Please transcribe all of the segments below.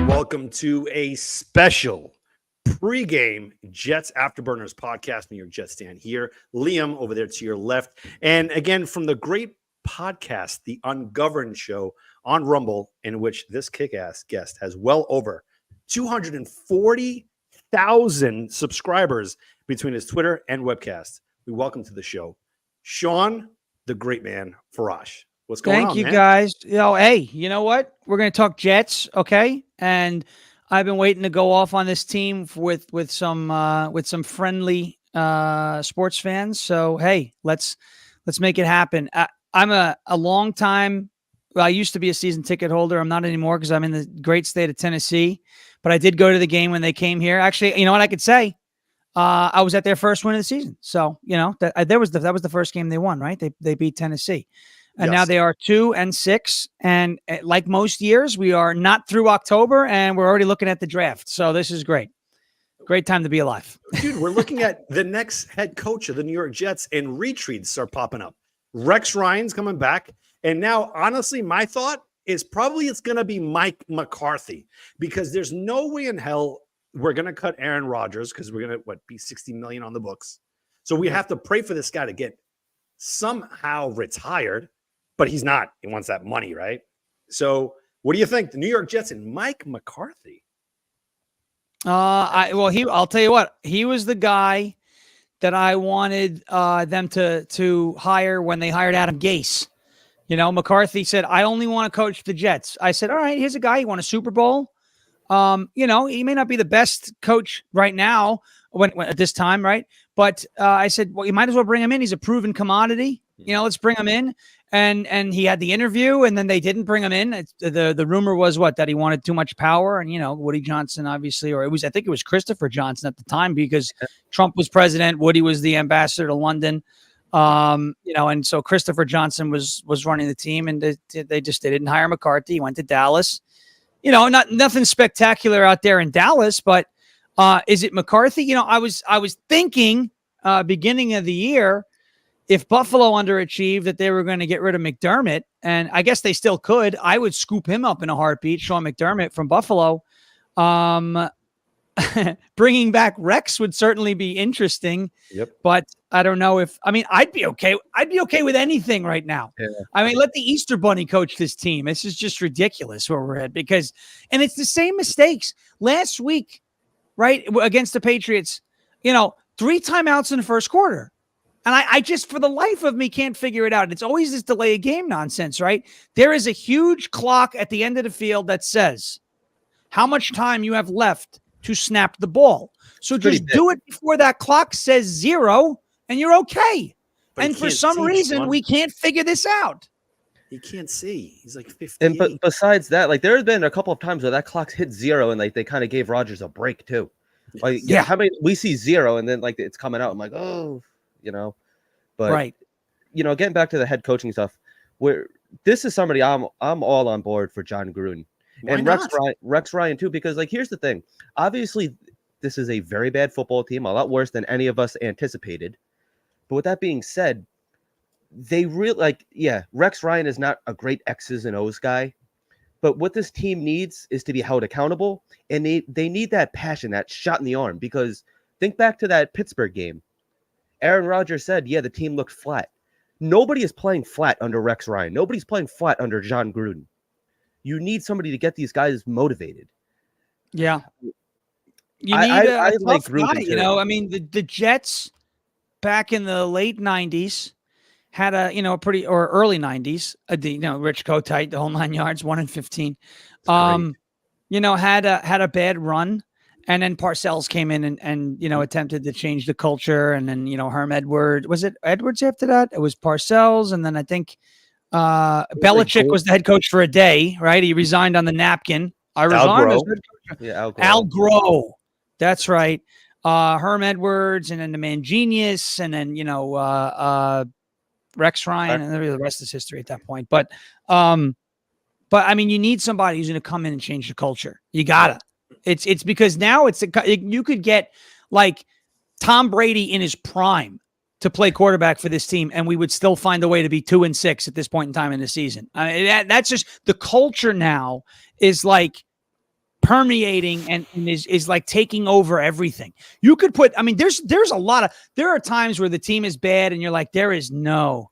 Welcome to a special pregame Jets Afterburners podcast. New York Jets stand here. Liam over there to your left. And again, from the great podcast, The Ungoverned Show on Rumble, in which this kick-ass guest has well over 240,000 subscribers between his Twitter and webcast. We welcome to the show, Shawn, the great man, Farash. What's going on, Thank you, man? guys. Hey, you know what? We're going to talk Jets, okay? And I've been waiting to go off on this team with some friendly sports fans. So hey, let's make it happen. I'm a long time. Well, I used to be a season ticket holder. I'm not anymore because I'm in the great state of Tennessee. But I did go to the game when they came here. Actually, you know what I could say? I was at their first win of the season. So you know that was the first game they won, right? They beat Tennessee. And Yes. now they are 2-6. And like most years, we are not through October, and we're already looking at the draft. So this is great. Great time to be alive. Dude, we're looking at the next head coach of the New York Jets, and retreats are popping up. Rex Ryan's coming back. And now, honestly, my thought is probably it's going to be Mike McCarthy, because there's no way in hell we're going to cut Aaron Rodgers, because we're going to, be $60 million on the books. So we have to pray for this guy to get somehow retired. But he's not. He wants that money, right? So what do you think? The New York Jets and Mike McCarthy. I'll tell you what. He was the guy that I wanted them to hire when they hired Adam Gase. You know, McCarthy said, I only want to coach the Jets. I said, all right, here's a guy. He won a Super Bowl. You know, he may not be the best coach right now when at this time, right? But I said, well, you might as well bring him in. He's a proven commodity. You know, let's bring him in. And he had the interview, and then they didn't bring him in. The rumor was that he wanted too much power, and Woody Johnson, obviously, or I think it was Christopher Johnson at the time, because Trump was president, Woody was the ambassador to London, and so Christopher Johnson was running the team, and they didn't hire McCarthy. He went to Dallas. Nothing spectacular out there in Dallas, but is it McCarthy? I was thinking beginning of the year, if Buffalo underachieved, that they were going to get rid of McDermott, and I guess they still could. I would scoop him up in a heartbeat, Sean McDermott from Buffalo. Bringing back Rex would certainly be interesting. Yep. But I don't know I'd be okay. I'd be okay with anything right now. Yeah. Let the Easter Bunny coach this team. This is just ridiculous where we're at, and it's the same mistakes last week, right? Against the Patriots, 3 timeouts in the first quarter. And I just, for the life of me, can't figure it out. It's always this delay of game nonsense, right? There is a huge clock at the end of the field that says how much time you have left to snap the ball. So just do it before that clock says 0, and you're okay. But and for some reason, we can't figure this out. He can't see. He's like 50. And but besides that, there have been a couple of times where that clock's hit 0, and they kind of gave Rodgers a break too. How many we see 0, and then it's coming out. I'm like, oh. But right. Getting back to the head coaching stuff, where this is somebody I'm all on board for John Gruden. And Rex Ryan too, because here's the thing. Obviously, this is a very bad football team, a lot worse than any of us anticipated. But with that being said, they really Rex Ryan is not a great X's and O's guy. But what this team needs is to be held accountable, and they need that passion, that shot in the arm, because think back to that Pittsburgh game. Aaron Rodgers said, the team looked flat. Nobody is playing flat under Rex Ryan. Nobody's playing flat under John Gruden. You need somebody to get these guys motivated. Yeah. You need a tough guy, the Jets back in the late 90s had a, a pretty, or early 90s, Rich Kotite, the whole 9 yards, 1-15. Had a bad run. And then Parcells came in and attempted to change the culture. And then, Herm Edwards, was it Edwards after that? It was Parcells. And then I think Belichick was the head coach for a day, right? He resigned on the napkin. I resigned as head coach. Yeah, Al Groh. That's right. Herm Edwards, and then the man genius, and then, Rex Ryan, and the rest is history at that point. But I mean, you need somebody who's going to come in and change the culture. You gotta. It's because now you could get like Tom Brady in his prime to play quarterback for this team, and we would still find a way to be 2-6 at this point in time in the season. I mean, that's just the culture now is like permeating and is like taking over everything. You could put, I mean, there's there are times where the team is bad and you're like, there is no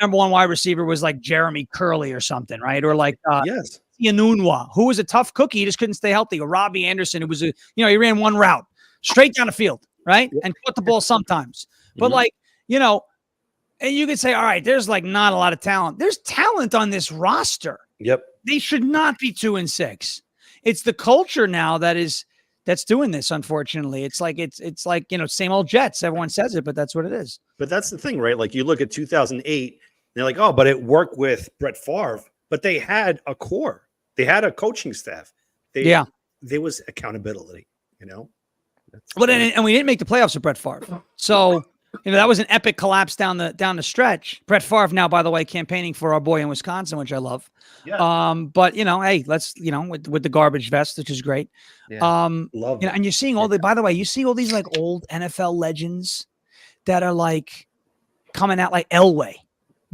number one wide receiver was like Jeremy Curley or something, right? Or like yes. Yanunwa, who was a tough cookie. He just couldn't stay healthy. Or Robbie Anderson, who was he ran one route straight down the field, right? And caught the ball sometimes. But and you could say, all right, there's like not a lot of talent. There's talent on this roster. Yep. They should not be 2-6. It's the culture now that's doing this. Unfortunately, it's like same old Jets. Everyone says it, but that's what it is. But that's the thing, right? Like you look at 2008, they're like, oh, but it worked with Brett Favre. But they had a core. They had a coaching staff. There was accountability. Well, and we didn't make the playoffs with Brett Favre, so that was an epic collapse down the stretch. Brett Favre now, by the way, campaigning for our boy in Wisconsin, which I love. Yeah. But hey, let's with the garbage vest, which is great. Yeah. Love. And you're seeing by the way, you see all these like old NFL legends that are like coming out like Elway.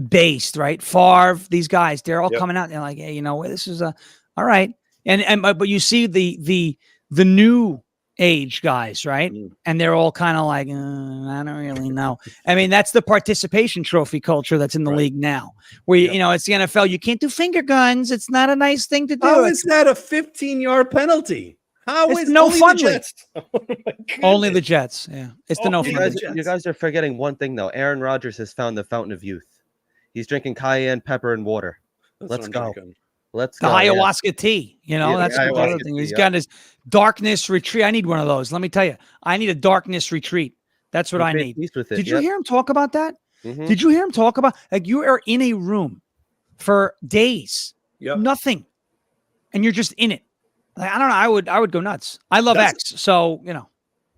Based, right? Favre, these guys, they're all coming out and they're like, hey, this is all right. But you see the new age guys, right? And they're all kind of like, I don't really know. I mean, that's the participation trophy culture that's in the league now, where it's the NFL. You can't do finger guns. It's not a nice thing to do. How is that a 15-yard penalty? How is no fun? Only the Jets. Yeah, it's the no fun. You guys are forgetting one thing though. Aaron Rodgers has found the fountain of youth. He's drinking cayenne pepper and water. Let's go. Let's go. The ayahuasca tea. That's the other thing. He's got his darkness retreat. I need one of those. Let me tell you, I need a darkness retreat. That's what I need. Did you hear him talk about that? Mm-hmm. Did you hear him talk about like you are in a room for days, nothing, and you're just in it. Like, I don't know. I would go nuts. I love X, so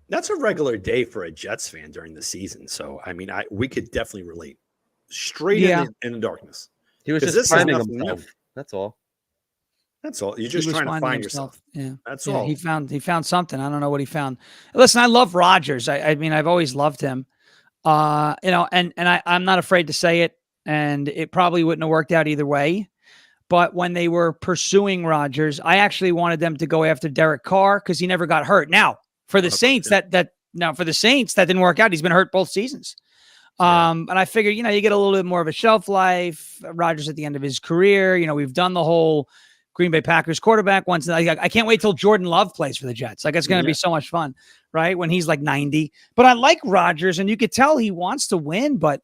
that's a regular day for a Jets fan during the season. So I mean, we could definitely relate. Straight in the darkness. He was just finding himself. That's all. You're just trying to find yourself. Yeah, that's all. He found something. I don't know what he found. Listen, I love Rodgers. I mean, I've always loved him. And I'm not afraid to say it. And it probably wouldn't have worked out either way. But when they were pursuing Rodgers, I actually wanted them to go after Derek Carr because he never got hurt. Now, for the Saints, that didn't work out. He's been hurt both seasons. And I figured, you get a little bit more of a shelf life. Rodgers at the end of his career, we've done the whole Green Bay Packers quarterback once. I can't wait till Jordan Love plays for the Jets. Like, it's going to be so much fun, right? When he's like 90. But I like Rodgers, and you could tell he wants to win, but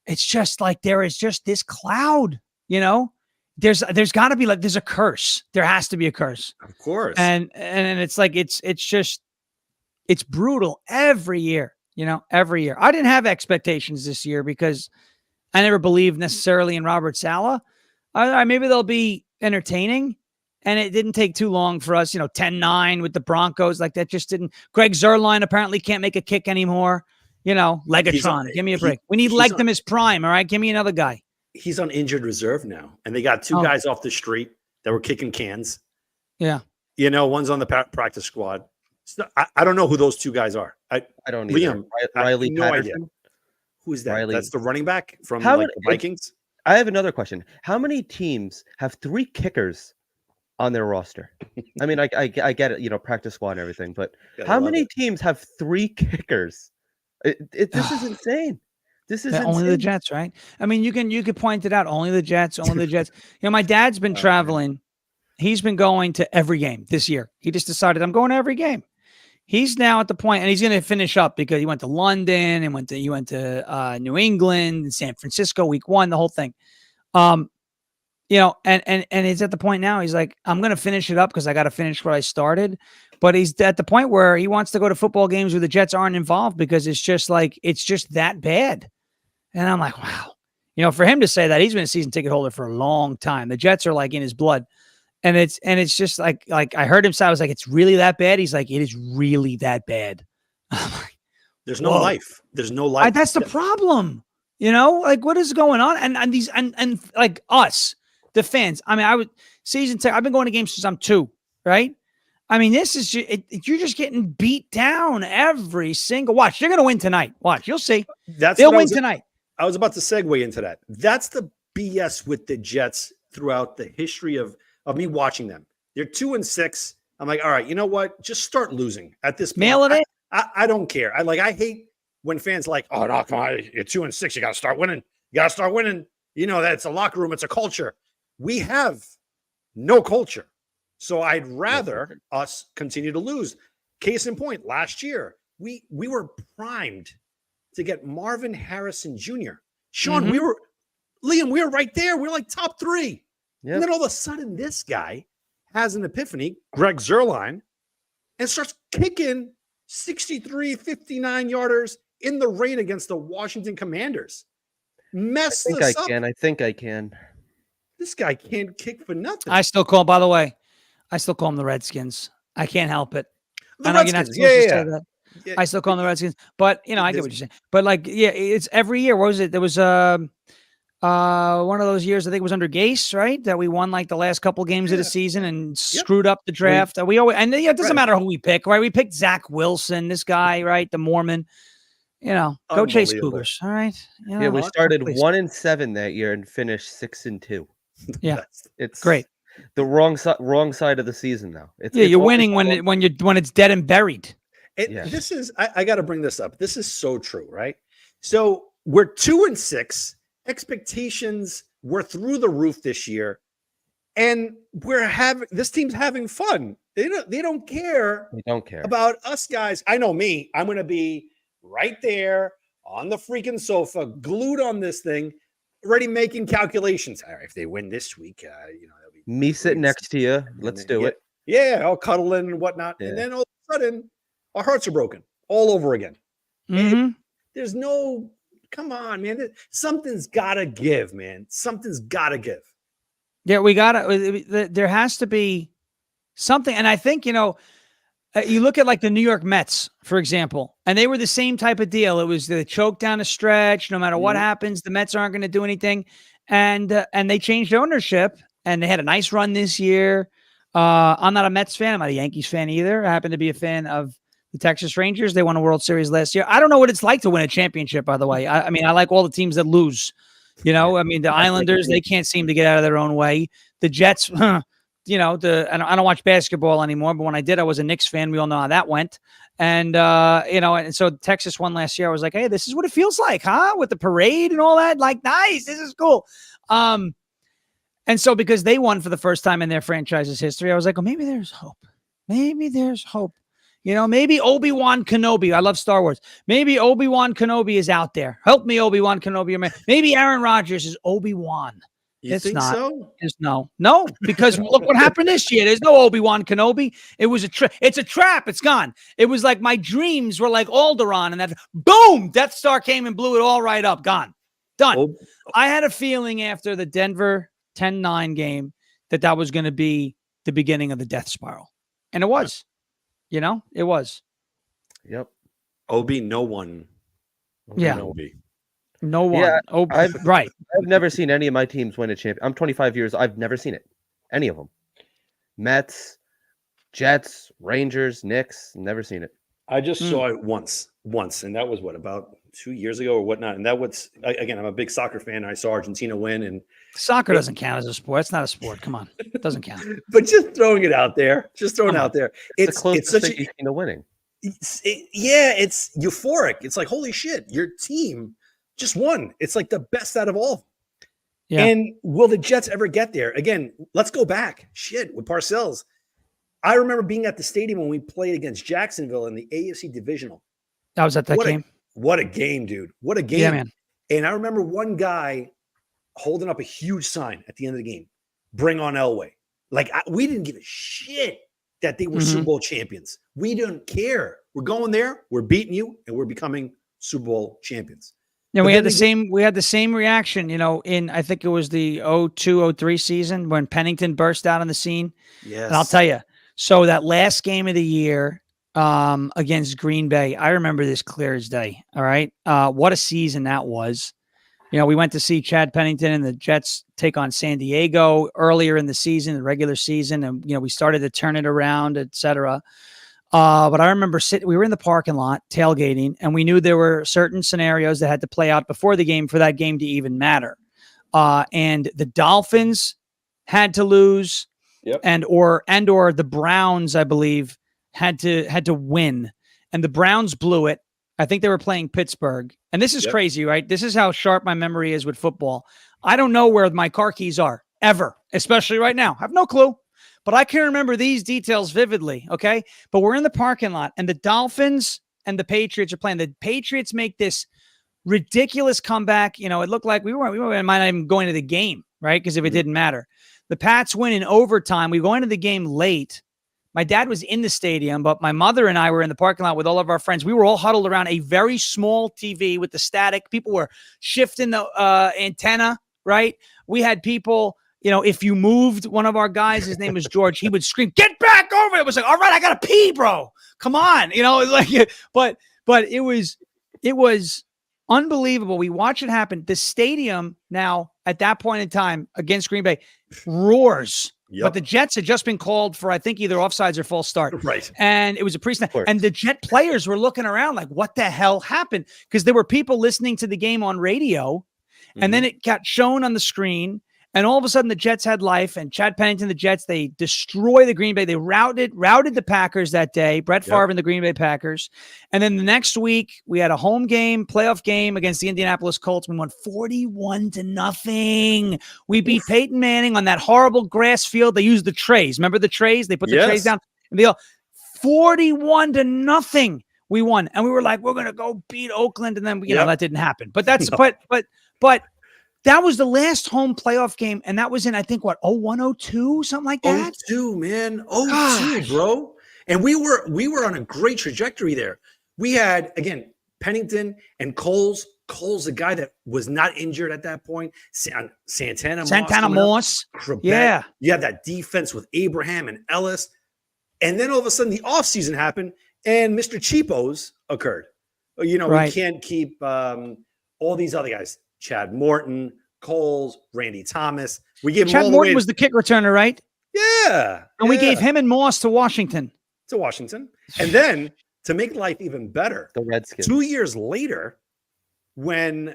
it's just like there is just this cloud, There's got to be like, there's a curse. There has to be a curse. Of course. And it's like, it's brutal every year. Every year. I didn't have expectations this year because I never believed necessarily in Robert Saleh. Maybe they'll be entertaining, and it didn't take too long for us, 10-9 with the Broncos. Like that just didn't. Greg Zuerlein apparently can't make a kick anymore. Legatron, give me a break. We need Legdom prime, all right? Give me another guy. He's on injured reserve now, and they got two guys off the street that were kicking cans. Yeah. One's on the practice squad. I don't know who those two guys are. I don't either. Liam, Riley no Patterson. Idea. Who is that? Riley. That's the running back from the Vikings. I have another question. How many teams have 3 kickers on their roster? I mean, I get it, practice squad and everything, but how many teams have 3 kickers? This is insane. This is only the Jets, right? I mean, you could point it out. Only the Jets. Only the Jets. My dad's been traveling. He's been going to every game this year. He just decided I'm going to every game. he's now at the point, and he's going to finish up because he went to London and he went to New England and San Francisco week 1, the whole thing. You know, and he's at the point now. He's like, I'm going to finish it up because I got to finish what I started. But he's at the point where he wants to go to football games where the Jets aren't involved because it's just that bad. And I'm like, wow. You know, for him to say that, he's been a season ticket holder for a long time. The Jets are like in his blood. And it's just like I heard him say, I was like, it's really that bad? He's like, it is really that bad. I'm like, there's no life. There's no life. That's the problem. You know, like what is going on? And like us, the fans. I mean, I've been going to games since I'm 2, right? I mean, this is you're just getting beat down every single watch. They're going to win tonight. Watch, you'll see. They'll win tonight. I was about to segue into that. That's the BS with the Jets throughout the history of me watching them. They're 2-6. I'm like, all right, you know what? Just start losing at this point. Mail it in. I don't care. I hate when fans like, oh no, come on, you're 2-6. You got to start winning. You got to start winning. You know, that's a locker room. It's a culture. We have no culture. So I'd rather us continue to lose. Case in point, last year, we were primed to get Marvin Harrison Jr. Sean, we were right there. We were like top 3. Yep. And then all of a sudden, this guy has an epiphany, Greg Zuerlein, and starts kicking 63, 59-yarders in the rain against the Washington Commanders. I think I can. This guy can't kick for nothing. I still call him the Redskins. I can't help it. The Redskins, yeah. I still call them the Redskins. But, you know, I get what you're saying. But, like, yeah, it's every year. What was it? There was one of those years, I think it was under Gase, right? That we won, like, the last couple games of the season and screwed up the draft. We always, and it doesn't matter who we pick, right? We picked Zach Wilson, this guy, right? The Mormon. You know, go chase Cougars, all right? You know, we started 1-7 that year and finished 6-2. Yeah, it's great. The wrong side of the season now. You're winning when it's dead and buried. This is I got to bring this up. This is so true, right? So we're 2-6. Expectations were through the roof this year, and this team's having fun. They don't care. They don't care about us guys. I know me. I'm going to be right there on the freaking sofa, glued on this thing, already making calculations. All right, if they win this week, you know, that'll be me sitting next to you. Let's do it. Yeah, I'll cuddle in and whatnot. Yeah. And then all of a sudden, our hearts are broken all over again. There's no, come on, man. Something's got to give, man. Something's got to give. Yeah, there has to be something. And I think, you know, you look at like the New York Mets, for example, and they were the same type of deal. It was the choke down the stretch. No matter what happens, the Mets aren't going to do anything. And they changed ownership, and they had a nice run this year. I'm not a Mets fan. I'm not a Yankees fan either. I happen to be a fan of the Texas Rangers. They won a World Series last year. I don't know what it's like to win a championship, by the way. I mean, I like all the teams that lose. You know, I mean, the Islanders, they can't seem to get out of their own way. The Jets, you know, I don't watch basketball anymore, but when I did, I was a Knicks fan. We all know how that went. And, you know, and so Texas won last year. I was like, hey, this is what it feels like, huh? With the parade and all that. Like, nice. This is cool. And so because they won for the first time in their franchise's history, I was like, oh, maybe there's hope. Maybe there's hope. You know, maybe Obi-Wan Kenobi. I love Star Wars. Maybe Obi-Wan Kenobi is out there. Help me, Obi-Wan Kenobi. Maybe Aaron Rodgers is Obi-Wan. You think so? No, because look what happened this year. There's no Obi-Wan Kenobi. It was a trap. It's a trap. It's gone. It was like my dreams were like Alderaan, and that boom, Death Star came and blew it all right up. Gone. Done. I had a feeling after the Denver 10-9 game that was going to be the beginning of the death spiral. And it was. You know, it was. Yep. Obi, no one. Yeah. Obi. No one. Yeah, right. I've never seen any of my teams win a champion. I'm 25 years. I've never seen it. Any of them. Mets, Jets, Rangers, Knicks. Never seen it. I just saw it once, and that was about 2 years ago or whatnot. And that was, again, I'm a big soccer fan. I saw Argentina win, and soccer doesn't count as a sport. It's not a sport. Come on, it doesn't count. But just throwing it out there, it's the closest thing you've seen to winning. It's euphoric. It's like, holy shit, your team just won. It's like the best out of all. Yeah. And will the Jets ever get there? Again, let's go back. Shit, with Parcells. I remember being at the stadium when we played against Jacksonville in the AFC Divisional. I was at that game. What a game, dude. What a game. Yeah, man. And I remember one guy holding up a huge sign at the end of the game. Bring on Elway. Like, we didn't give a shit that they were Super Bowl champions. We didn't care. We're going there, we're beating you, and we're becoming Super Bowl champions. Yeah, we had the same reaction, in I think it was the 02-03 season when Pennington burst out on the scene. Yes. And I'll tell you, so that last game of the year against Green Bay, I remember this clear as day. All right. What a season that was. We went to see Chad Pennington and the Jets take on San Diego earlier in the season, the regular season. And, we started to turn it around, et cetera. But I remember we were in the parking lot tailgating, and we knew there were certain scenarios that had to play out before the game for that game to even matter. And the Dolphins had to lose, and or the Browns, I believe, had to win, and the Browns blew it. I think they were playing Pittsburgh, and this is crazy, right? This is how sharp my memory is with football. I don't know where my car keys are ever, especially right now. I have no clue. But I can remember these details vividly, okay? But we're in the parking lot, and the Dolphins and the Patriots are playing. The Patriots make this ridiculous comeback. It looked like we might not even going to the game, right? Because if it didn't matter. The Pats win in overtime. We go into the game late. My dad was in the stadium, but my mother and I were in the parking lot with all of our friends. We were all huddled around a very small TV with the static. People were shifting the antenna, right? We had people... if you moved one of our guys, his name is George, he would scream, "Get back over!" It was like, "All right, I gotta pee, bro. Come on." But it was unbelievable. We watch it happen. The stadium now at that point in time against Green Bay roars. But the Jets had just been called for, I think, either offsides or false start. Right. And it was a pre-snap. And the Jet players were looking around like, what the hell happened? Because there were people listening to the game on radio, and then it got shown on the screen. And all of a sudden, the Jets had life, and Chad Pennington, the Jets, they destroy the Green Bay. They routed the Packers that day, Brett Favre and the Green Bay Packers. And then the next week, we had a home game, playoff game against the Indianapolis Colts. We won 41-0. We beat Peyton Manning on that horrible grass field. They used the trays. Remember the trays? They put the trays down. And they all 41-0. We won. And we were like, we're going to go beat Oakland. And then, that didn't happen. But that's, but that was the last home playoff game, and that was in, I think, 01, 02, something like that? 02, man. 02, bro. And we were on a great trajectory there. We had, again, Pennington and Coles. Coles, the guy that was not injured at that point. Santana Moss. Yeah. You had that defense with Abraham and Ellis. And then all of a sudden, the offseason happened, and Mr. Cheapos occurred. We can't keep all these other guys. Chad Morton, Coles, Randy Thomas. We gave Chad Morton was the kick returner, right? Yeah. And we gave him and Moss to Washington. And then to make life even better, the Redskins. 2 years later, when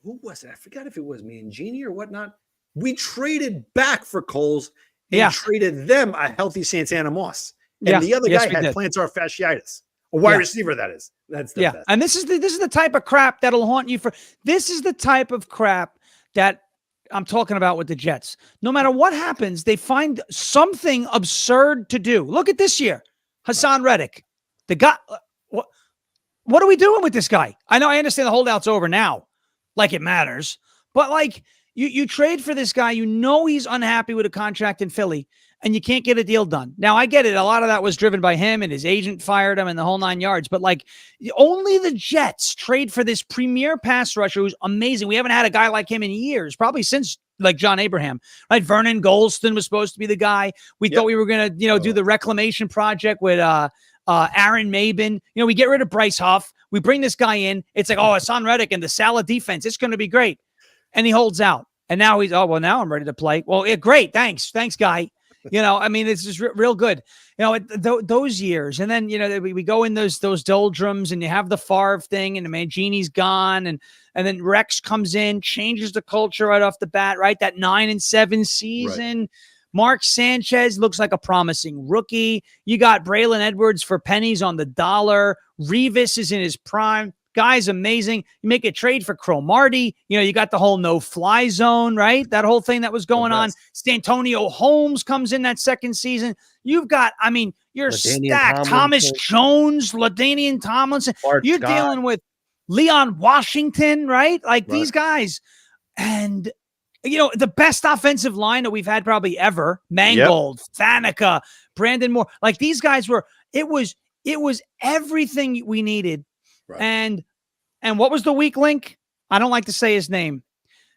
who was it? I forgot if it was me and Jeannie or whatnot. We traded back for Coles and traded them a healthy Santana Moss. And the other guy had plantar fasciitis. A wide receiver, that is. That's the best. And this is the type of crap that'll haunt you for. This is the type of crap that I'm talking about with the Jets. No matter what happens, they find something absurd to do. Look at this year, Hassan Reddick. The guy. What are we doing with this guy? I understand the holdout's over now, like it matters. But like you trade for this guy, he's unhappy with a contract in Philly. And you can't get a deal done. Now, I get it. A lot of that was driven by him, and his agent fired him and the whole 9 yards. But, only the Jets trade for this premier pass rusher who's amazing. We haven't had a guy like him in years, probably since, John Abraham. Right? Vernon Golston was supposed to be the guy. We thought we were going to, do the reclamation project with Aaron Mabin. We get rid of Bryce Huff. We bring this guy in. It's like, Hassan Reddick and the Saleh defense. It's going to be great. And he holds out. And now he's, now I'm ready to play. Well, yeah, great. Thanks, guy. It's just real good, those years. And then, we go in those doldrums, and you have the Favre thing, and the Mangini's gone. And then Rex comes in, changes the culture right off the bat, right? That 9-7 season. Right. Mark Sanchez looks like a promising rookie. You got Braylon Edwards for pennies on the dollar. Revis is in his prime. Guy's amazing. You make a trade for Cromartie. You got the whole no-fly zone, right? That whole thing that was going on. Stantonio Holmes comes in that second season. You've got, you're stacked. Thomas Jones, LaDainian Tomlinson. You're dealing with Leon Washington, right? These guys. And, the best offensive line that we've had probably ever. Mangold, Faneca, Brandon Moore. These guys were, it was everything we needed. Right. And what was the weak link? I don't like to say his name.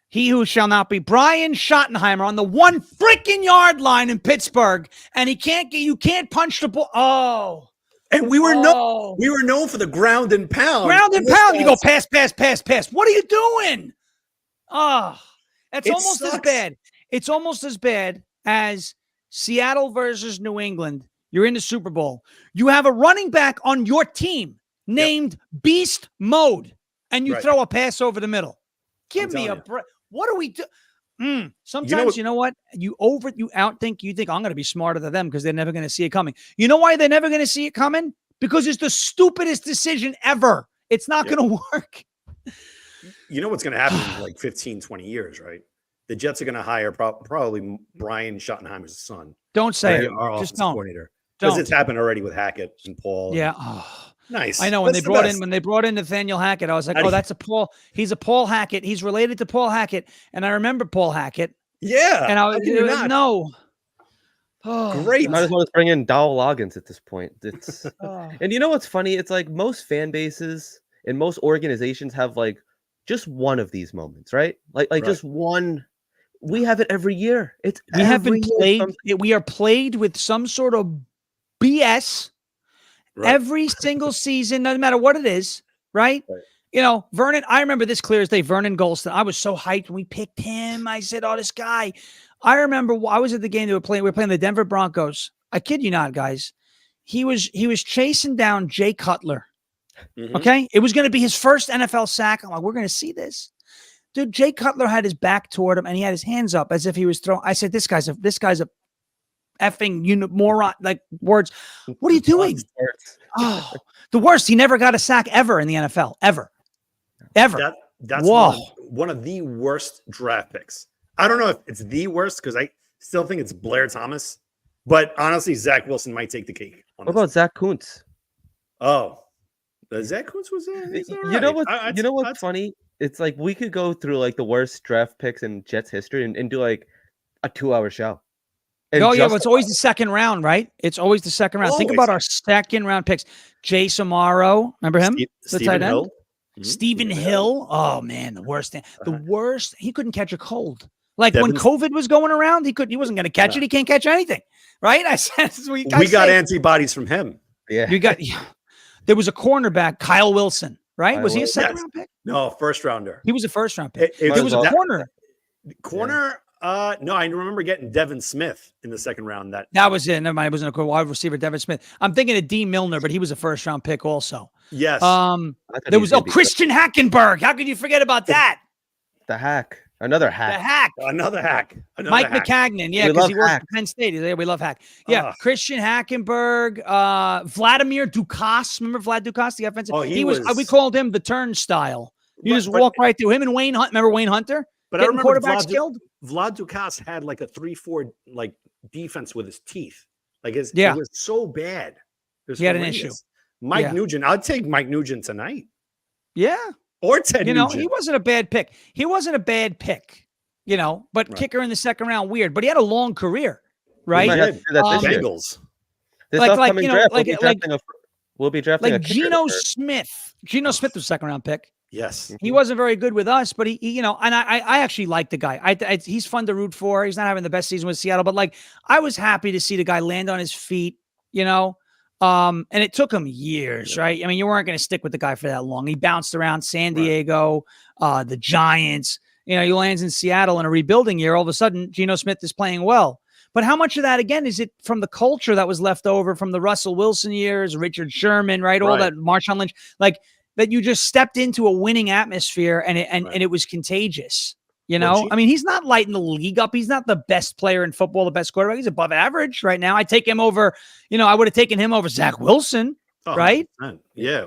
He who shall not be. Brian Schottenheimer on the 1 freaking yard line in Pittsburgh, and you can't punch the ball. Oh. And we were known for the ground and pound. You go pass. What are you doing? Oh, that's almost as bad. It's almost as bad as Seattle versus New England. You're in the Super Bowl. You have a running back on your team named Beast Mode, and you throw a pass over the middle. Give me a break. What do we do? Sometimes, you know what? You outthink. You think, I'm going to be smarter than them because they're never going to see it coming. You know why they're never going to see it coming? Because it's the stupidest decision ever. It's not going to work. You know what's going to happen in 15, 20 years, right? The Jets are going to hire probably Brian Schottenheimer's son. Don't say it. Our Just offensive don't. coordinator. Because it's happened already with Hackett and Paul. Yeah. Nice. I know when they brought in Nathaniel Hackett, I was like, that's a Paul. He's a Paul Hackett. He's related to Paul Hackett. And I remember Paul Hackett. Yeah. And I was no. Oh, great. Might as well just bring in Dowell Loggins at this point. It's and you know what's funny? It's most fan bases and most organizations have just one of these moments, right? Just one. We have it every year. We are plagued with some sort of BS every single season, no matter what it is, right? Vernon, I remember this clear as day, Vernon Golston. I was so hyped when we picked him. I said, this guy. I remember I was at the game we were playing the Denver Broncos. I kid you not, guys. He was chasing down Jay Cutler. Mm-hmm. Okay? It was going to be his first NFL sack. I'm like, we're going to see this. Dude, Jay Cutler had his back toward him and he had his hands up as if he was throwing. I said, this guy's a effing moron, words. What are you doing? The worst. He never got a sack ever in the NFL. Ever. That's one of the worst draft picks. I don't know if it's the worst because I still think it's Blair Thomas. But honestly, Zach Wilson might take the cake. What about Zach Kuntz? Oh. Zach Kuntz was You know what's funny? It's we could go through the worst draft picks in Jets history and do a 2-hour show. But it's always the second round, right? It's always the second round. Think about our second round picks. Jay Samaro, remember him? Stephen Hill. Mm-hmm. Stephen Hill. Oh man, the worst. The worst. He couldn't catch a cold. When COVID was going around, he wasn't going to catch it. He can't catch anything, right? I said we got antibodies from him. Yeah, There was a cornerback, Kyle Wilson, right? Was he a second round pick? No, first rounder. He was a first round pick. It was a corner. Corner. Yeah. No, I remember getting Devin Smith in the second round. That was it. Never mind. It wasn't a wide receiver, Devin Smith. I'm thinking of D. Milner, but he was a first round pick also. Yes. There was Christian Hackenberg. How could you forget about that? The hack. Another hack. Another hack. Mike McCagnon. Yeah, because he works at Penn State. Yeah, we love Hack. Yeah, Christian Hackenberg, Vladimir Dukas. Remember Vlad Dukas, the offensive? Oh, he was. We called him the turnstile. You just walk right through him and Wayne Hunt. Remember Wayne Hunter? But I remember quarterbacks killed. Vlad Dukas had a 3-4 defense with his teeth. It was so bad. He had an issue. Mike Nugent. I'd take Mike Nugent tonight. Yeah. Or Ted Nugent. He wasn't a bad pick. But kicker in the second round, weird. But he had a long career, right? Bengals. This upcoming draft, we'll be drafting Geno Smith. Geno Smith was a second round pick. Yes. He wasn't very good with us, but he and I actually like the guy. He's fun to root for. He's not having the best season with Seattle, but I was happy to see the guy land on his feet, and it took him years, right? I mean, you weren't going to stick with the guy for that long. He bounced around San Diego, the Giants. He lands in Seattle in a rebuilding year. All of a sudden, Geno Smith is playing well. But how much of that, again, is it from the culture that was left over from the Russell Wilson years, Richard Sherman, right? All that Marshawn Lynch, that you just stepped into a winning atmosphere and it was contagious. I mean, he's not lighting the league up. He's not the best player in football, the best quarterback. He's above average right now. I take him over, I would have taken him over Zach Wilson, right? Yeah.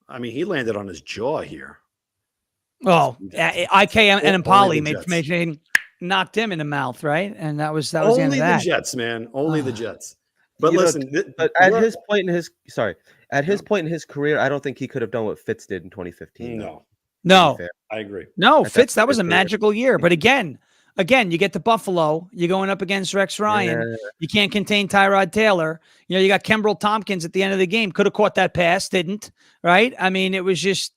I mean, he landed on his jaw here. Oh, IK and Only Impali the Jets. knocked him in the mouth, right? And that was the end of Only the that. Jets, man. Only the Jets. But You know, listen, but at his point in his point in his career, I don't think he could have done what Fitz did in 2015. no, No, I agree. no, At Fitz, that point was a in his career. magical year. But again, you get to Buffalo. You're going up against Rex Ryan. Yeah. You can't contain Tyrod Taylor. You know, you got Kimbrel Tompkins at the end of the game. Could have caught that pass, didn't, right? I mean, it was just,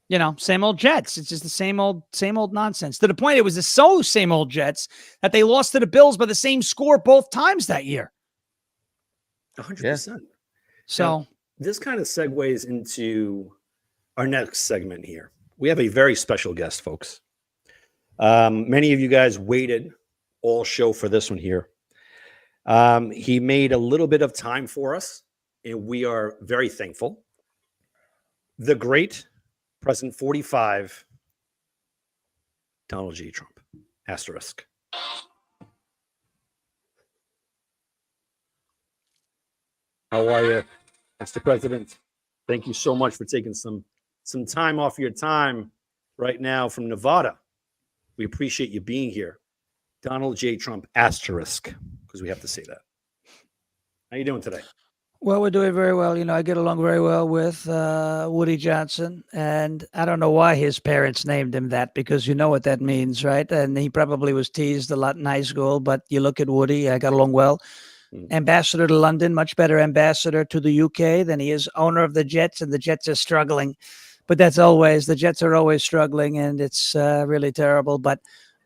you know, same old Jets. It's just the same old nonsense. To the point, it was the same old Jets that they lost to the Bills by the same score both times that year. 100%. So now, this kind of segues into our next segment here. We have a very special guest, folks. Many of you guys waited all show for this one here. He made a little bit of time for us, and we are very thankful. The great President 45, Donald J. Trump, asterisk. How are you, Mr. President? Thank you so much for taking some time off your time right now from Nevada. We appreciate you being here. Donald J. Trump, asterisk, because we have to say that. How you doing today? Well, we're doing very well. You know, I get along very well with Woody Johnson, and I don't know why his parents named him that, because you know what that means, right? And he probably was teased a lot in high school, but you look at Woody, I got along well. Ambassador to London, much better ambassador to the UK than he is owner of the Jets, and the Jets are struggling. But that's always, the Jets are always struggling, and it's really terrible. But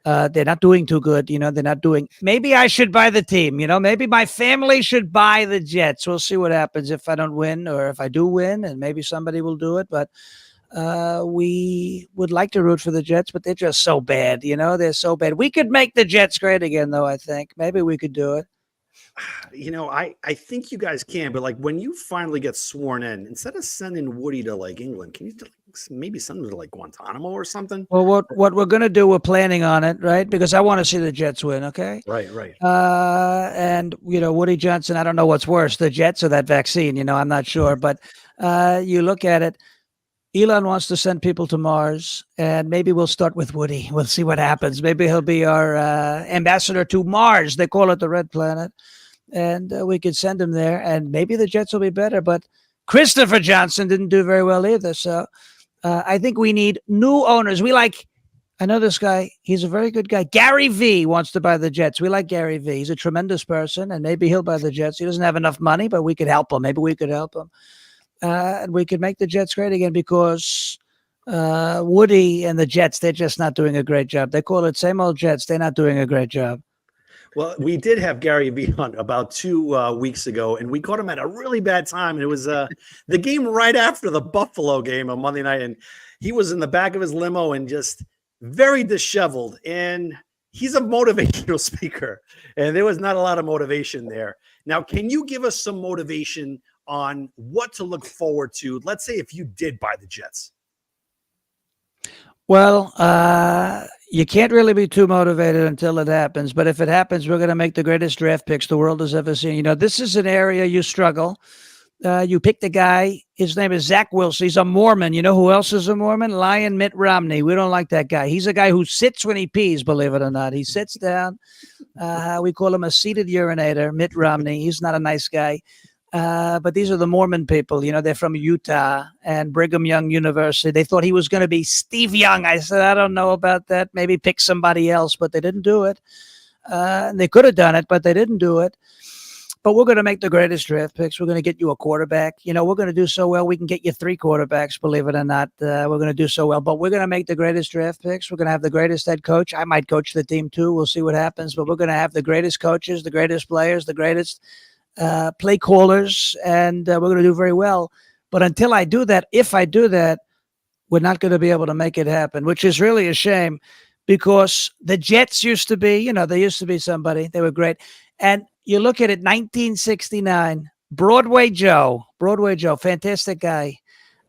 they're not doing too good. You know, they're not doing. Maybe I should buy the team. You know, maybe my family should buy the Jets. We'll see what happens if I don't win, or if I do win, and maybe somebody will do it. But we would like to root for the Jets, but they're just so bad. You know, they're so bad. We could make the Jets great again, though. I think maybe we could do it. You know, I think you guys can, but like when you finally get sworn in, instead of sending Woody to like England, can you maybe send him to like Guantanamo or something? Well, what we're gonna do, we're planning on it, right? Because I want to see the Jets win. Okay. Right. And you know, Woody Johnson, I don't know what's worse, the Jets or that vaccine. You know, I'm not sure, but you look at it. Elon wants to send people to Mars, and maybe we'll start with Woody. We'll see what happens. Maybe he'll be our ambassador to Mars. They call it the Red Planet. And we could send him there, and maybe the Jets will be better. But Christopher Johnson didn't do very well either. So I think we need new owners. I know this guy. He's a very good guy. Gary V wants to buy the Jets. We like Gary V. He's a tremendous person, and maybe he'll buy the Jets. He doesn't have enough money, but we could help him. Maybe we could help him. And we could make the Jets great again, because Woody and the Jets, they're just not doing a great job. They call it same old Jets. They're not doing a great job. Well, we did have Gary V on about 2 weeks ago, and we caught him at a really bad time. And it was the game right after the Buffalo game on Monday night, and he was in the back of his limo and just very disheveled. And he's a motivational speaker, and there was not a lot of motivation there. Now, can you give us some motivation on what to look forward to? Let's say if you did buy the Jets. Well, you can't really be too motivated until it happens. But if it happens, we're going to make the greatest draft picks the world has ever seen. You know, this is an area you struggle. You picked a guy. His name is Zach Wilson. He's a Mormon. You know who else is a Mormon? Lion Mitt Romney. We don't like that guy. He's a guy who sits when he pees, believe it or not. He sits down. We call him a seated urinator, Mitt Romney. He's not a nice guy. But these are the Mormon people. You know, they're from Utah and Brigham Young University. They thought he was going to be Steve Young. I said, I don't know about that. Maybe pick somebody else, but they didn't do it. They could have done it, but they didn't do it. But we're going to make the greatest draft picks. We're going to get you a quarterback. You know, we're going to do so well. We can get you 3 quarterbacks, believe it or not. We're going to do so well. But we're going to make the greatest draft picks. We're going to have the greatest head coach. I might coach the team too. We'll see what happens. But we're going to have the greatest coaches, the greatest players, the greatest play callers, and we're going to do very well. But until I do that, if I do that, we're not going to be able to make it happen, which is really a shame, because the Jets used to be, you know, they used to be somebody. They were great. And you look at it, 1969, Broadway Joe, fantastic guy.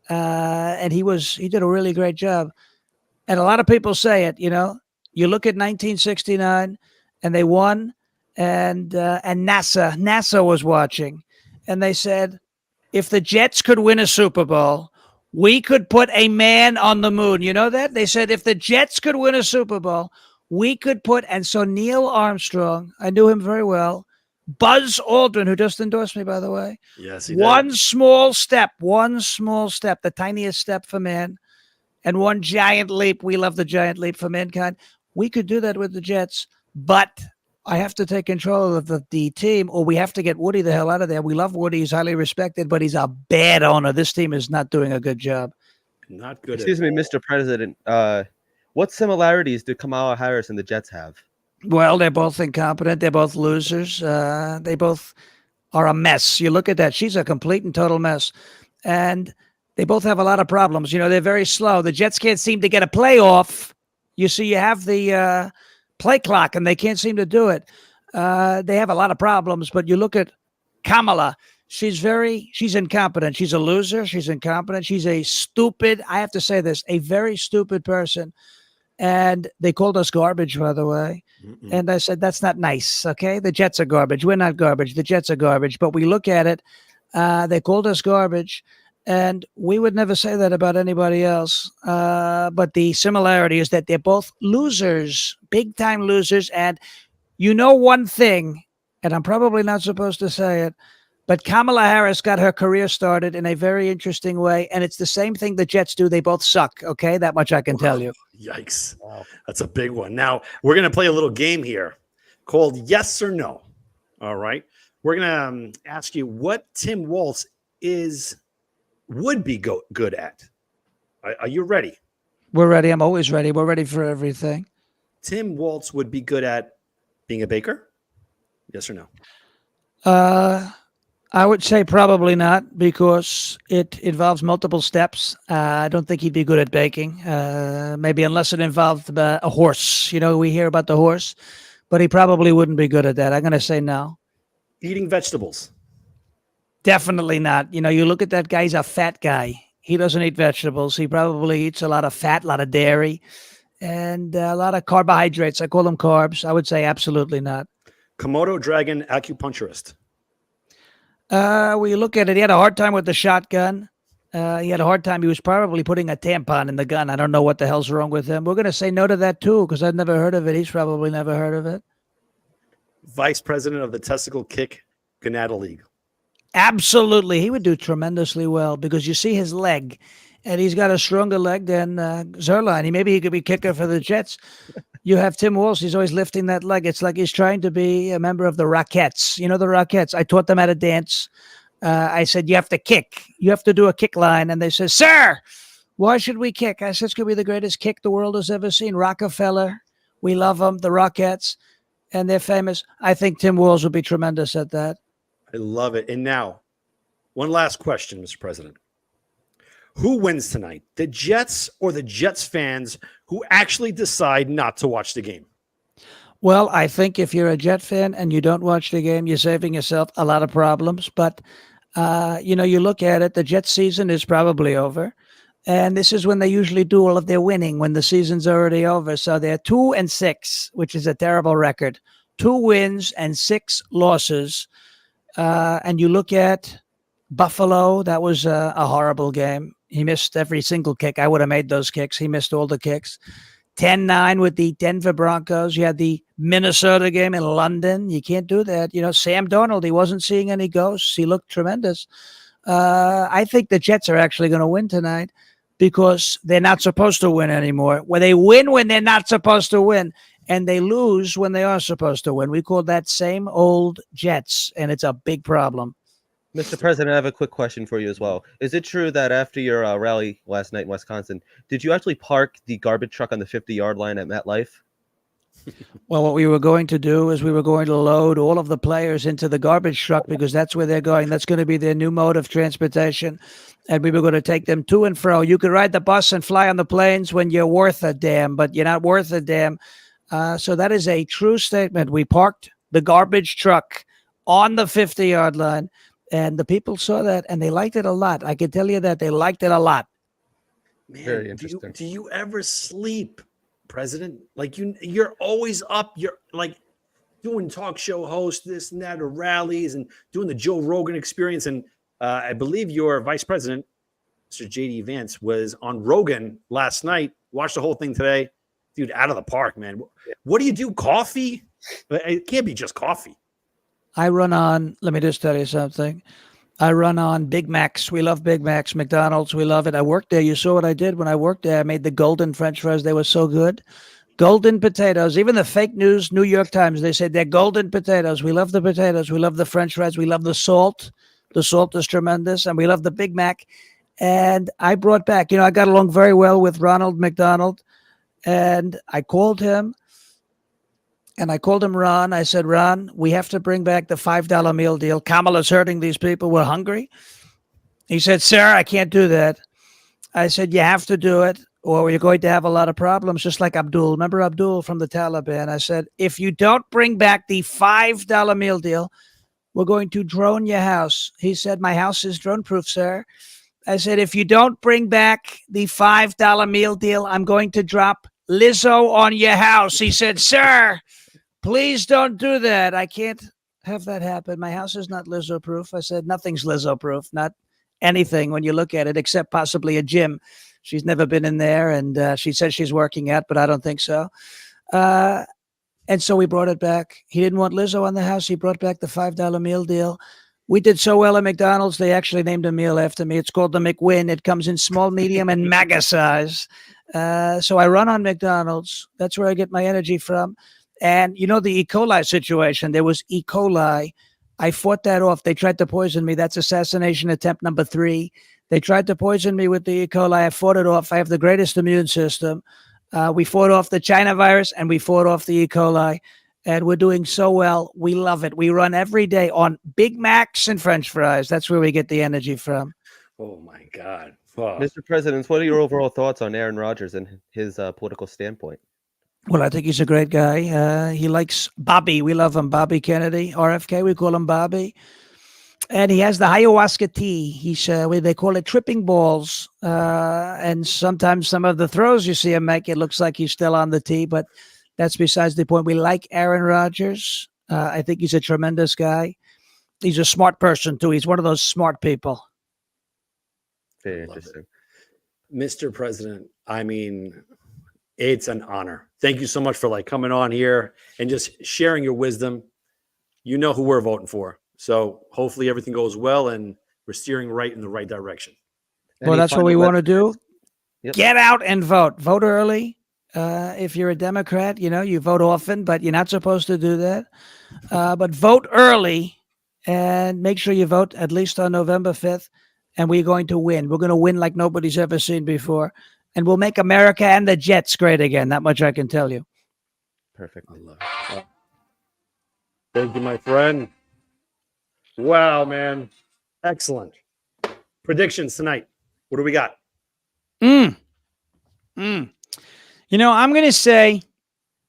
And he did a really great job. And a lot of people say it, you know, you look at 1969 and they won. And NASA was watching, and they said, if the Jets could win a Super Bowl, We could put a man on the moon. You know that? They said if the Jets could win a Super Bowl, we could put, and so Neil Armstrong, I knew him very well. Buzz Aldrin, who just endorsed me, by the way. Yes, he one did. small step, the tiniest step for man, and one giant leap. We love the giant leap for mankind. We could do that with the Jets, but I have to take control of the team, or we have to get Woody the hell out of there. We love Woody. He's highly respected, but he's a bad owner. This team is not doing a good job. Not good. Excuse me, Mr. President. What similarities do Kamala Harris and the Jets have? Well, they're both incompetent. They're both losers. They both are a mess. You look at that. She's a complete and total mess. And they both have a lot of problems. You know, they're very slow. The Jets can't seem to get a playoff. You see, you have the play clock, and they can't seem to do it. They have a lot of problems. But you look at Kamala. She's incompetent. She's a loser. She's incompetent. She's a stupid, I have to say this, a very stupid person. And they called us garbage, by the way. Mm-mm. And I said, that's not nice. Okay. The Jets are garbage. We're not garbage. The Jets are garbage. But we look at it. They called us garbage. And we would never say that about anybody else. But the similarity is that they're both losers, big time losers. And you know one thing, and I'm probably not supposed to say it, but Kamala Harris got her career started in a very interesting way. And it's the same thing the Jets do. They both suck. Okay. That much I can tell you. Yikes. Wow. That's a big one. Now, we're going to play a little game here called Yes or No. All right. We're going to ask you what Tim Walz would be good at. Are you ready? We're ready. I'm always ready. We're ready for everything. Tim Walz would be good at being a baker? Yes or no? I would say probably not, because it involves multiple steps. I don't think he'd be good at baking, maybe unless it involved a horse. You know, we hear about the horse, but he probably wouldn't be good at that. I'm going to say no. Eating vegetables? Definitely not. You know, you look at that guy, he's a fat guy. He doesn't eat vegetables. He probably eats a lot of fat, a lot of dairy, and a lot of carbohydrates. I call them carbs. I would say absolutely not. Komodo dragon acupuncturist? Well, you look at it, he had a hard time with the shotgun. He had a hard time. He was probably putting a tampon in the gun. I don't know what the hell's wrong with him. We're going to say no to that, too, because I've never heard of it. He's probably never heard of it. Vice president of the Testicle Kick Ganada League? Absolutely. He would do tremendously well, because you see his leg, and he's got a stronger leg than Zerline. Maybe he could be kicker for the Jets. You have Tim Walz. He's always lifting that leg. It's like he's trying to be a member of the Rockettes. You know, the Rockettes. I taught them how to dance. I said, you have to kick. You have to do a kick line. And they said, sir, why should we kick? I said, it's going to be the greatest kick the world has ever seen. Rockefeller. We love them, the Rockettes. And they're famous. I think Tim Walz would be tremendous at that. I love it. And now, one last question, Mr. President. Who wins tonight, the Jets or the Jets fans who actually decide not to watch the game? Well, I think if you're a Jet fan and you don't watch the game, you're saving yourself a lot of problems. But, you know, you look at it, the Jets season is probably over. And this is when they usually do all of their winning, when the season's already over. So they're 2-6, which is a terrible record. 2 wins and 6 losses. And you look at Buffalo, that was a horrible game. He missed every single kick. I would have made those kicks. He missed all the kicks. 10-9 with the Denver Broncos. You had the Minnesota game in London. You can't do that. You know, Sam Darnold, he wasn't seeing any ghosts. He looked tremendous. I think the Jets are actually going to win tonight, because they're not supposed to win anymore. Where they win when they're not supposed to win, and they lose when they are supposed to win. We call that same old Jets, and it's a big problem. Mr. President, I have a quick question for you as well. Is it true that after your rally last night in Wisconsin, did you actually park the garbage truck on the 50-yard line at MetLife? Well, what we were going to do is we were going to load all of the players into the garbage truck, because that's where they're going. That's going to be their new mode of transportation. And we were going to take them to and fro. You could ride the bus and fly on the planes when you're worth a damn, but you're not worth a damn. So that is a true statement. We parked the garbage truck on the 50-yard line, and the people saw that, and they liked it a lot. I can tell you that they liked it a lot. Man, Very interesting. Do you ever sleep, President? Like you're always up. You're like doing talk show host, this and that, or rallies, and doing the Joe Rogan experience. And I believe your vice president Mr. JD Vance was on Rogan last night. Watched the whole thing today. Dude, out of the park, man. What do you do? Coffee? It can't be just coffee. I run on, let me just tell you something. I run on Big Macs. We love Big Macs. McDonald's, we love it. I worked there. You saw what I did when I worked there. I made the golden French fries. They were so good. Golden potatoes. Even the fake news, New York Times, they said they're golden potatoes. We love the potatoes. We love the French fries. We love the salt. The salt is tremendous. And we love the Big Mac. And I brought back, I got along very well with Ronald McDonald. And I called him. And I called him Ron. I said, Ron, we have to bring back the $5 meal deal. Kamala's hurting these people. We're hungry. He said, sir, I can't do that. I said, you have to do it, or you're going to have a lot of problems, just like Abdul. Remember Abdul from the Taliban? I said, if you don't bring back the $5 meal deal, we're going to drone your house. He said, my house is drone proof, sir. I said, if you don't bring back the $5 meal deal, I'm going to drop Lizzo on your house. He said, sir, please don't do that. I can't have that happen. My house is not Lizzo proof. I said, nothing's Lizzo proof, not anything when you look at it, except possibly a gym. She's never been in there, and she says she's working out, but I don't think so. And so we brought it back. He didn't want Lizzo on the house. He brought back the $5 meal deal. We did so well at McDonald's, they actually named a meal after me. It's called the McWin. It comes in small, medium, and mega size. So I run on McDonald's. That's where I get my energy from. And the E. coli situation, there was E. coli. I fought that off. They tried to poison me. That's assassination attempt number 3. They tried to poison me with the E. coli. I fought it off. I have the greatest immune system. We fought off the China virus, and we fought off the E. coli. And we're doing so well. We love it. We run every day on Big Macs and French fries. That's where we get the energy from. Oh, my God. Oh. Mr. President, what are your overall thoughts on Aaron Rodgers and his political standpoint? Well, I think he's a great guy. He likes Bobby. We love him. Bobby Kennedy, RFK. We call him Bobby. And he has the ayahuasca tea. They call it tripping balls. And sometimes some of the throws you see him make, it looks like he's still on the tee, but that's besides the point. We like Aaron Rodgers. I think he's a tremendous guy. He's a smart person, too. He's one of those smart people. Very interesting. Mr. President, I mean, it's an honor. Thank you so much for coming on here and just sharing your wisdom. You know who we're voting for. So hopefully everything goes well and we're steering right in the right direction. Well, that's what we want to do. Yep. Get out and vote. Vote early. If you're a Democrat, you vote often, but you're not supposed to do that. But vote early and make sure you vote at least on November 5th. And we're going to win. We're going to win like nobody's ever seen before. And we'll make America and the Jets great again. That much I can tell you. Perfect. I love it. Thank you, my friend. Wow, man. Excellent. Predictions tonight. What do we got? I'm going to say,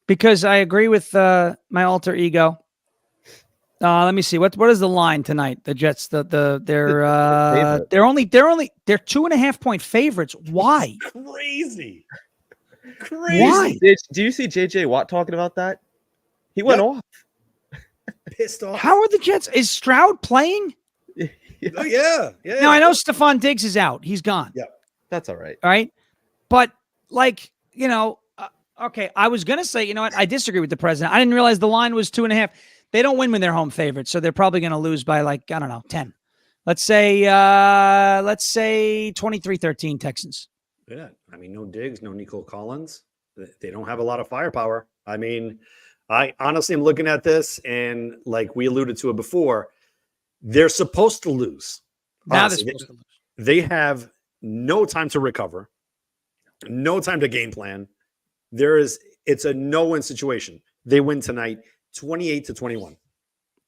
because I agree with my alter ego. Let me see. What is the line tonight? The Jets, they're 2.5 point favorites. Why? Crazy. Why? Do you see JJ Watt talking about that? He went off. Pissed off. How are the Jets? Is Stroud playing? Oh, yeah. Now, I know Stephon Diggs is out. He's gone. Yeah. That's all right. All right. But okay, I was going to say, you know what? I disagree with the president. I didn't realize the line was 2.5. They don't win when they're home favorites, so they're probably going to lose by 10. Let's say 23-13 Texans. Yeah. I mean, no Diggs, no Nico Collins. They don't have a lot of firepower. I mean, I honestly am looking at this, and like we alluded to it before, they're supposed to lose. Now Honestly, they're supposed to lose. They have no time to recover, no time to game plan. It's a no-win situation. They win tonight, 28-21.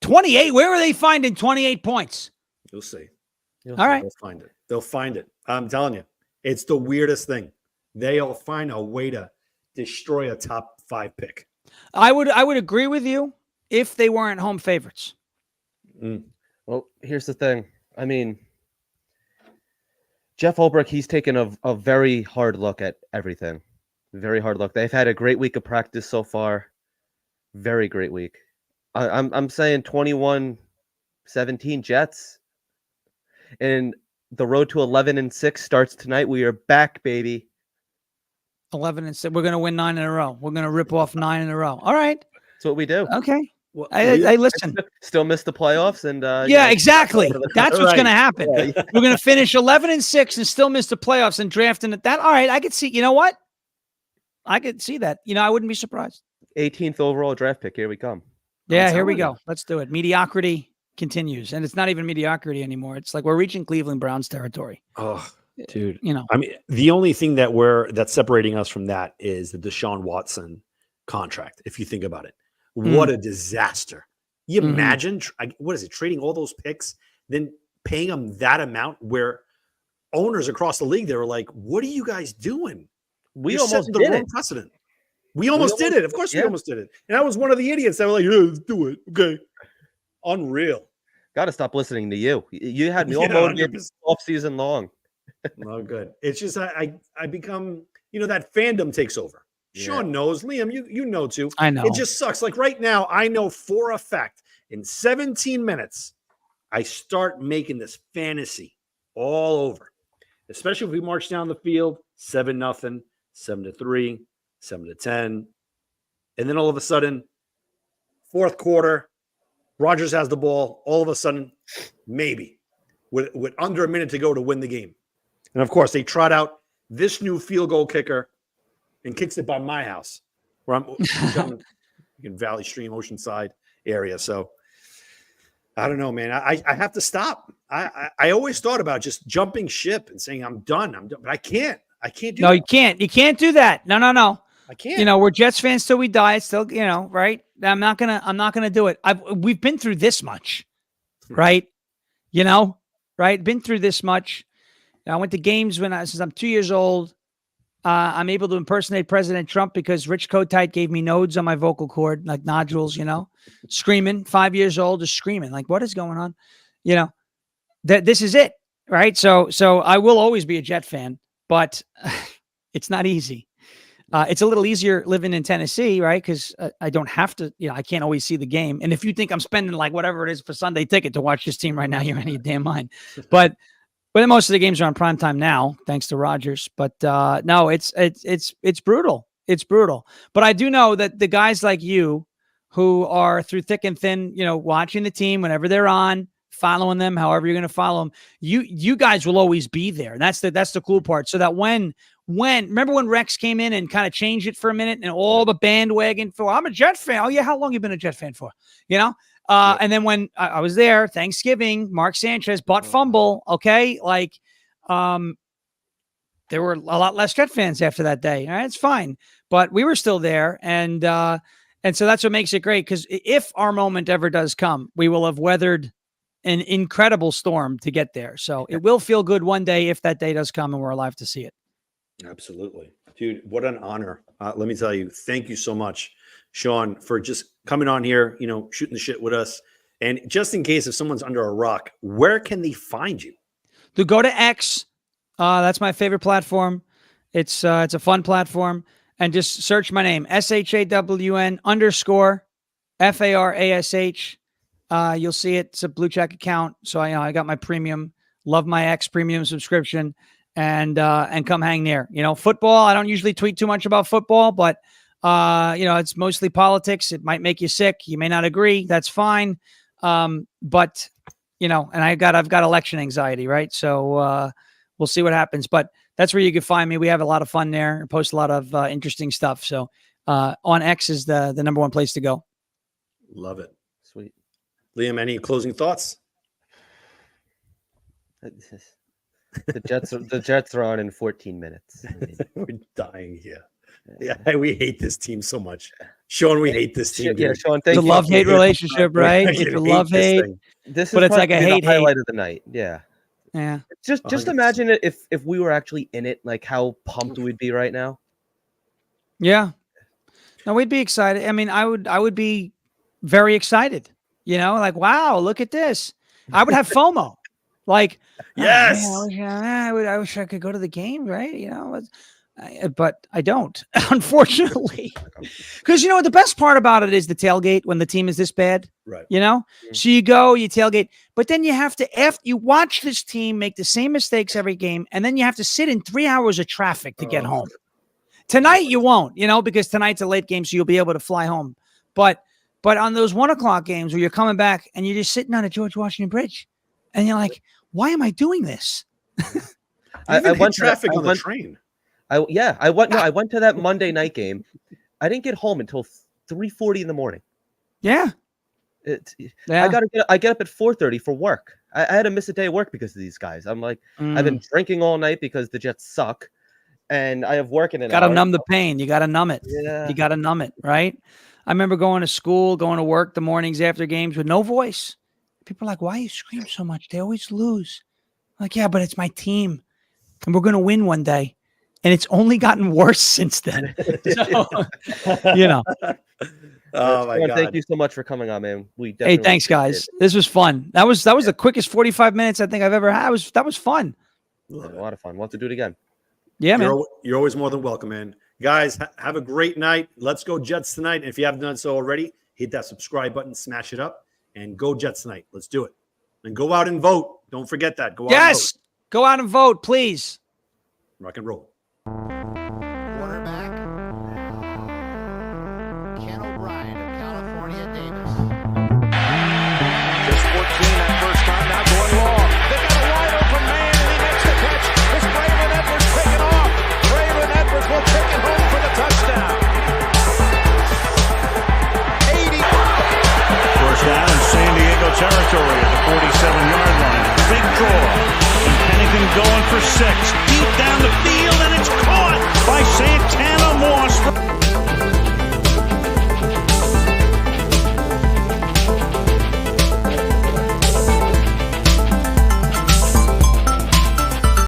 28? Where are they finding 28 points? You'll see. All right. They'll find it. I'm telling you, it's the weirdest thing. They'll find a way to destroy a top 5 pick. I would agree with you if they weren't home favorites. Well, here's the thing. I mean, Jeff Ulbrich, he's taken a very hard look at everything. Very hard look. They've had a great week of practice so far. Very great week. I'm saying 21-17 Jets. And The road to 11-6 starts tonight. We are back, baby. 11-6. We're gonna win 9 in a row. We're gonna rip off 9 in a row. All right. That's what we do. Okay. Well, I listen. Still miss the playoffs, and Yeah, exactly. That's what's going to happen. Yeah. We're going to finish 11-6 and still miss the playoffs and drafting it. That all right? I could see. You know what? I could see that. I wouldn't be surprised. 18th overall draft pick. Here we come. Yeah, here we go. Let's do it. Mediocrity continues, and it's not even mediocrity anymore. It's like we're reaching Cleveland Browns territory. Oh, dude. I mean, the only thing that's separating us from that is the Deshaun Watson contract. If you think about it, what a disaster. You imagine, what is it, trading all those picks, then paying them that amount where owners across the league, they were like, what are you guys doing? We You're almost setting the did wrong it. precedent. We almost did it. Of course we almost did it. And I was one of the idiots that were like, yeah, let's do it. Okay. Unreal. Got to stop listening to you. You had me all motivated off season long. No good. It's just I become, that fandom takes over. Yeah. Sean knows. Liam, you know too. I know. It just sucks. Like right now, I know for a fact in 17 minutes, I start making this fantasy all over. Especially if we march down the field, 7-0, 7-3, 7-10. And then all of a sudden, fourth quarter, Rodgers has the ball. All of a sudden, maybe with under a minute to go to win the game. And of course, they trot out this new field goal kicker and kicks it by my house, where I'm in Valley Stream, Oceanside area. So I don't know, man. I have to stop. I always thought about just jumping ship and saying I'm done. But I can't. I can't do that. No, you can't. You can't do that. No. I can't. We're Jets fans till we die. It's still, right? I'm not gonna do it. We've been through this much, right? Right? Been through this much. I went to games since I'm 2 years old. I'm able to impersonate President Trump because Rich Kotite gave me nodes on my vocal cord, like nodules, screaming. 5 years old, just screaming. Like, what is going on? This is it, right? So I will always be a Jet fan, but it's not easy. It's a little easier living in Tennessee, right? Because I don't have to, I can't always see the game. And if you think I'm spending like whatever it is for Sunday ticket to watch this team right now, you're out of your damn mind. But most of the games are on primetime now, thanks to Rodgers. But no, it's brutal. It's brutal. But I do know that the guys like you who are through thick and thin, watching the team whenever they're on, following them, however you're going to follow them, you guys will always be there. And that's the cool part. So that when remember when Rex came in and kind of changed it for a minute and all the bandwagon for, I'm a Jet fan. Oh yeah. How long you been a Jet fan for? And then when I was there, Thanksgiving, Mark Sanchez butt fumble. Okay. Like, there were a lot less Jet fans after that day. All right, it's fine, but we were still there. And so that's what makes it great. Cause if our moment ever does come, we will have weathered an incredible storm to get there. So it will feel good one day if that day does come and we're alive to see it. Absolutely. Dude, what an honor. Let me tell you, thank you so much, Sean, for just coming on here, shooting the shit with us. And just in case if someone's under a rock, where can they find you? To go to X. That's my favorite platform. It's a fun platform. And just search my name, SHAWN_FARASH. You'll see it. It's a blue check account. So I got my premium, love my X premium subscription. And come hang there. Football, I don't usually tweet too much about football, but it's mostly politics. It might make you sick. You may not agree. That's fine. But and I've got election anxiety, right? So we'll see what happens. But that's where you can find me. We have a lot of fun there. I post a lot of interesting stuff. So on X is the number one place to go. Love it. Sweet. Liam, any closing thoughts? The Jets are on in 14 minutes. We're dying here. Yeah, we hate this team so much. Sean, we hate this team. Yeah, Sean, it's a love-hate relationship, right? It's a love-hate. This is but it's like a hate highlight of the night. Yeah. Yeah. Just imagine it if we were actually in it, like how pumped we'd be right now. Yeah. No, we'd be excited. I mean, I would be very excited. Like, wow, look at this. I would have FOMO. Like, yes, I wish I could go to the game, right? But I don't, unfortunately. Because you know what the best part about it is the tailgate when the team is this bad. Right. You know, so you go, you tailgate, but then you have to after you watch this team make the same mistakes every game, and then you have to sit in 3 hours of traffic to get home. Tonight you won't, you know, because tonight's a late game, so you'll be able to fly home. But on those 1 o'clock games where you're coming back and you're just sitting on a George Washington Bridge, and you're like, why am I doing this? I went traffic on the train. I went to that Monday night game. I didn't get home until 3:40 in the morning. Yeah. I get up at 4:30 for work. I had to miss a day of work because of these guys. I'm like, I've been drinking all night because the Jets suck, and I have work in an hour. Gotta numb the pain. You gotta numb it. Yeah. You gotta numb it, right? I remember going to school, going to work the mornings after games with no voice. People are like, why you scream so much? They always lose. I'm like, yeah, but it's my team, and we're gonna win one day. And it's only gotten worse since then. So, you know. Oh my God! Thank you so much for coming on, man. We definitely thanks, guys. This was fun. That was the quickest 45 minutes I think I've ever had. That was fun. A lot of fun. We'll have to do it again. Yeah, man. You're always more than welcome, man. Guys, have a great night. Let's go Jets tonight. If you haven't done so already, hit that subscribe button, smash it up, and go Jets tonight. Let's do it. And go out and vote. Don't forget that. Go out and vote. Go out and vote, please. Rock and roll. Quarterback, Ken O'Brien of California Davis. Just 14 that first time, now going long. They got a wide open man, and he makes the catch. It's Braylon Edwards taking off. Braylon Edwards will take it home for the touchdown. 80. First down in San Diego territory at the 47-yard line. Big draw. And Pennington going for 6. Deep down the field, and it's caught by San